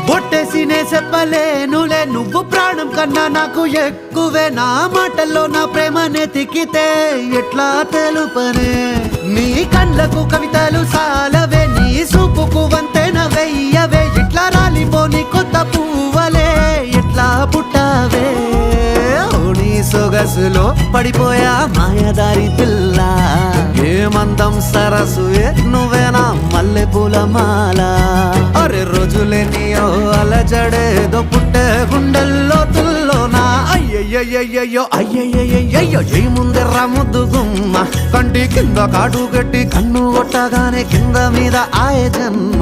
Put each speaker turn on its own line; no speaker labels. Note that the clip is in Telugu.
బొట్టేసినే చెప్పలేనులే నువ్వు ప్రాణం కన్నా నాకు ఎక్కువే నా మాటల్లో నా ప్రేమనే తిక్కితే ఎట్లా తెలుపనే నీ కళ్ళకు కవితలు సాలవే నీ సూపుకు వంతెన వెయ్యవే ఇట్లా రాలిపోని కొత్త పువ్వలే ఎట్లా పుట్టావే నీ సొగసులో పడిపోయా మాయదారి పిల్ల ఏమందం సరసుయే నువ్వేనా మల్లె పూల మాల అరే రోజులేనియో అలజడేదో పుట్టే గుండెల్లో తుల్లోనా అయ్యయ్యయ్యయ్యో అయ్యయ్యయ్యయ్యో ఏ ముందెర్ర ముద్దు గుమ్మ కంటి కింద కాడు గట్టి కన్ను కొట్టగానే కింద మీద ఆయ జన్మ